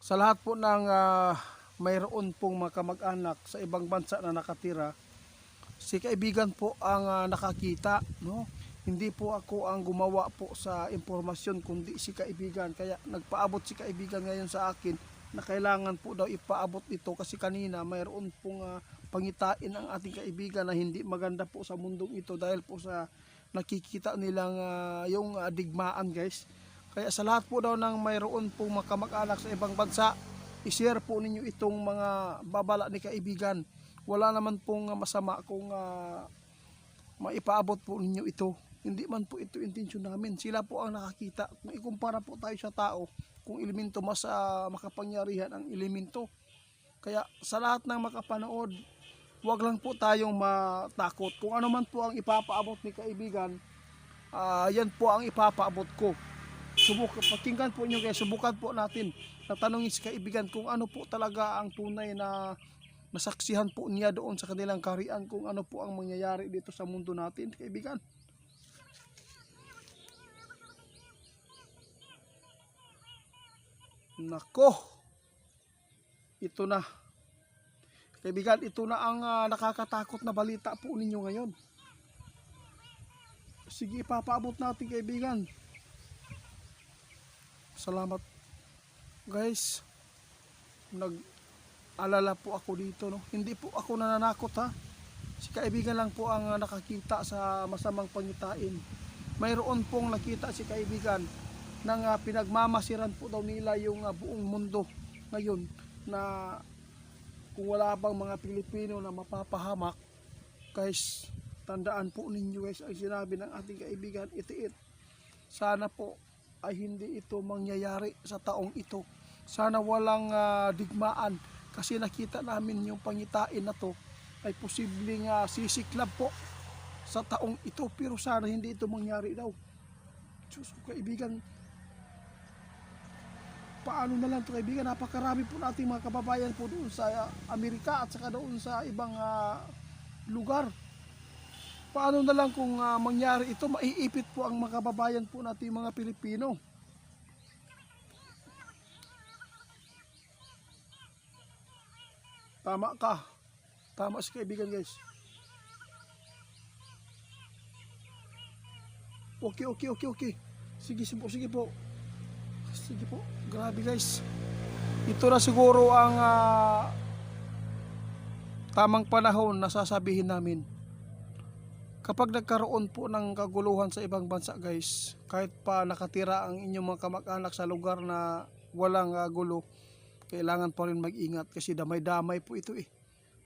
Sa lahat po ng mayroon pong mga kamag-anak sa ibang bansa na nakatira, si kaibigan po ang nakakita, no? Hindi po ako ang gumawa po sa impormasyon kundi si kaibigan. Kaya nagpaabot si kaibigan ngayon sa akin na kailangan po daw ipaabot ito kasi kanina mayroon pong pangitain ang ating kaibigan na hindi maganda po sa mundong ito dahil po sa nakikita nilang yung digmaan, guys. Kaya sa lahat po daw ng mayroon pong makamag-anak sa ibang bansa, i-share po ninyo itong mga babala ni kaibigan. Wala naman pong masama kung maipaabot po ninyo ito. Hindi man po ito intensyon namin. Sila po ang nakakita. Kung ikumpara po tayo sa tao, kung elemento mas makapangyarihan ang elemento. Kaya sa lahat ng makapanood, wag lang po tayong matakot. Kung ano man po ang ipapaabot ni kaibigan, yan po ang ipapaabot ko. Pakinggan po nyo guys, subukan po natin na tanongin si kaibigan kung ano po talaga ang tunay na nasaksihan po niya doon sa kanilang kaharian, kung ano po ang mangyayari dito sa mundo natin, kaibigan. Nako, ito na kaibigan, ito na ang nakakatakot na balita po ninyo ngayon. Sige, ipapaabot natin kaibigan. Salamat guys, nag-alala po ako dito, no? Hindi po ako nananakot, ha. Si kaibigan lang po ang nakakita sa masamang pangitain. Mayroon pong nakita si kaibigan nang pinagmamasiran po daw nila yung buong mundo ngayon, na kung wala bang mga Pilipino na mapapahamak. Guys, tandaan po ninyo guys ang sinabi ng ating kaibigan Itiit. Sana po ay hindi ito mangyayari sa taong ito. Sana walang digmaan, kasi nakita namin yung pangitain na to ay posibleng sisiklab po sa taong ito, pero sana hindi ito mangyari daw. Diyos ko kaibigan, paano na lang ito kaibigan? Napakarami po nating mga kababayan po doon sa Amerika at saka doon sa ibang lugar. Paano na lang kung mangyari ito, maiipit po ang mga kababayan po natin mga Pilipino. Tama ka. Tama si kaibigan guys. Okay. Sige po, sige po. Sige po. Grabe guys. Ito na siguro ang tamang panahon na sasabihin namin. Kapag nagkaroon po ng kaguluhan sa ibang bansa guys, kahit pa nakatira ang inyong mga kamag-anak sa lugar na walang gulo, kailangan pa rin mag-ingat kasi damay-damay po ito eh.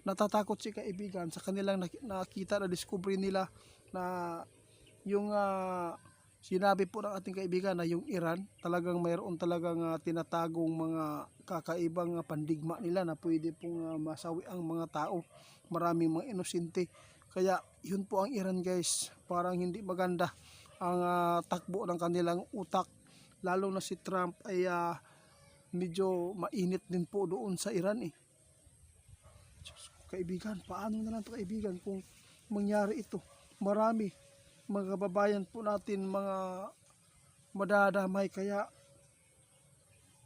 Natatakot si kaibigan sa kanilang nakita na discovery nila na yung sinabi po ng ating kaibigan na yung Iran, talagang mayroon talagang tinatagong mga kakaibang pandigma nila na pwede pong masawi ang mga tao, maraming mga inosente. Kaya yun po ang Iran guys, parang hindi maganda ang takbo ng kanilang utak, lalo na si Trump ay medyo mainit din po doon sa Iran eh. Kaibigan, paano na lang ito kaibigan kung mangyari ito? Marami mga kababayan po natin mga madadamay, kaya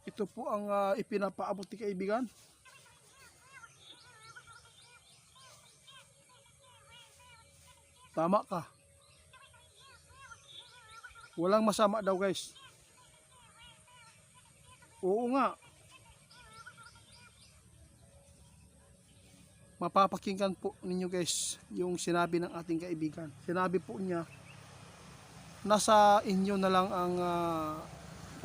ito po ang ipinapaabot ni kaibigan. Tama ka. Walang masama daw guys. Oo nga. Mapapakinggan po ninyo guys yung sinabi ng ating kaibigan. Sinabi po niya, nasa inyo na lang ang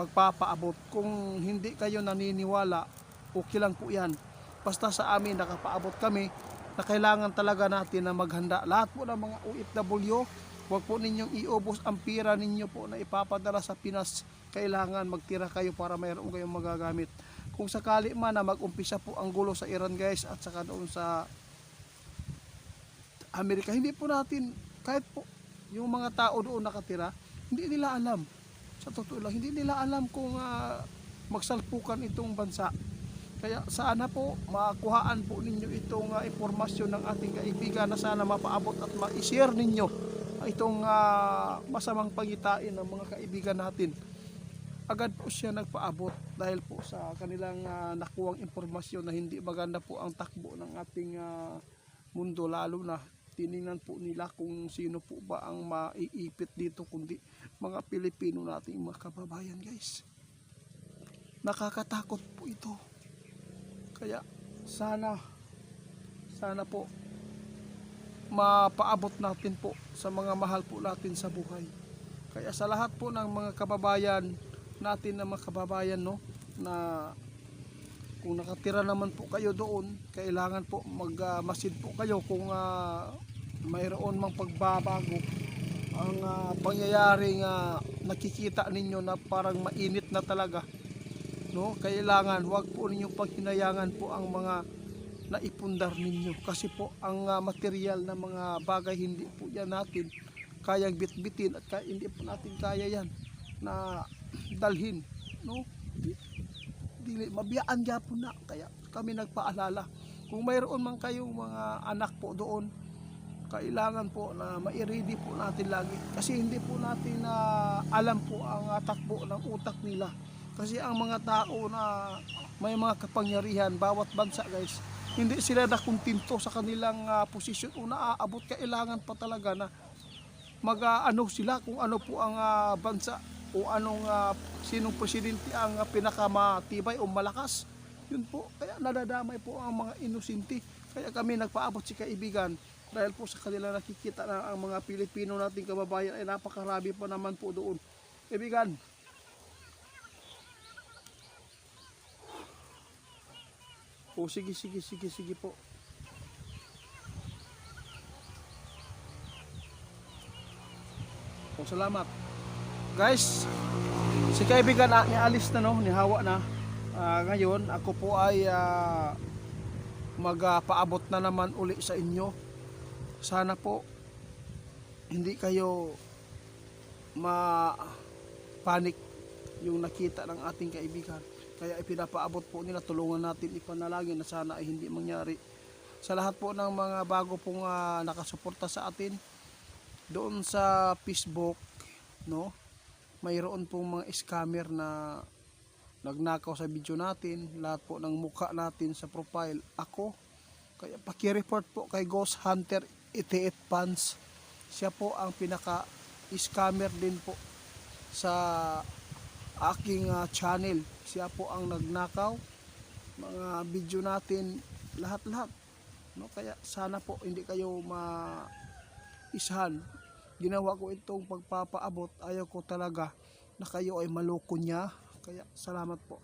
pagpapaabot. Kung hindi kayo naniniwala, okay lang po yan. Basta sa amin nakapaabot kami na kailangan talaga natin na maghanda. Lahat po ng mga OFW, huwag po ninyong iubos ang pira ninyo po na ipapadala sa Pinas. Kailangan magtira kayo para mayroon kayong magagamit. Kung sakali man na mag-umpisa po ang gulo sa Iran guys at saka doon sa Amerika, hindi po natin, kahit po yung mga tao doon nakatira, hindi nila alam. Sa totoo lang, hindi nila alam kung magsalpukan itong bansa. Kaya sana po makuhaan po ninyo itong impormasyon ng ating kaibigan na sana mapaabot at ma-share ninyo itong masamang pangitain ng mga kaibigan natin. agad po siya nagpaabot dahil po sa kanilang nakuwang impormasyon na hindi maganda po ang takbo ng ating mundo, lalo na tiningnan po nila kung sino po ba ang maiipit dito kundi mga Pilipino nating mga kababayan guys. Nakakatakot po ito. Kaya sana po mapaabot natin po sa mga mahal po natin sa buhay. Kaya sa lahat po ng mga kababayan natin na mga kababayan, no, na kung nakatira naman po kayo doon, kailangan po magmasid po kayo kung mayroon mang pagbabago ang pangyayaring nakikita ninyo na parang mainit na talaga, no. Kailangan wag po ninyong paghinayangan po ang mga naipundar ninyo, kasi po ang material na mga bagay hindi po yan natin kayang bitbitin at hindi po natin kaya yan na dalhin, no. Dili mabiyaan gyapon na. Kaya kami nagpaalala, kung mayroon man kayong mga anak po doon, kailangan po na mai-ready po natin lagi, kasi hindi po natin alam po ang takbo ng utak nila. Kasi ang mga tao na may mga kapangyarihan, bawat bansa guys, hindi sila nakuntinto sa kanilang posisyon o naaabot. Kailangan pa talaga na mag-ano sila kung ano po ang bansa o anong sinong presidente ang pinakamatibay o malakas. Yun po, kaya nadadamay po ang mga inosente. Kaya kami nagpaabot si kaibigan dahil po sa kanila nakikita na ang mga Pilipino nating kababayan ay napakarami pa naman po doon. Kaibigan, o sige po. O salamat. Guys, si kaibigan nialis na, no, nihawa na. Ngayon ako po ay magpaabot na naman uli sa inyo. Sana po hindi kayo ma-panic yung nakita ng ating kaibigan. Kaya ipinapaabot po nila, tulungan natin ipanalangin na sana ay hindi mangyari. Sa lahat po ng mga bago pong nakasuporta sa atin doon sa Facebook, no, mayroon pong mga scammer na nagnakaw sa video natin, lahat po ng mukha natin sa profile ako. Kaya paki-report po kay Ghost Hunter 88 Pants. Siya po ang pinaka scammer din po sa aking channel. Siya po ang nagnakaw mga video natin, lahat-lahat, no. Kaya sana po hindi kayo maisahan. Ginawa ko itong pagpapaabot, ayaw ko talaga na kayo ay maloko niya. Kaya salamat po.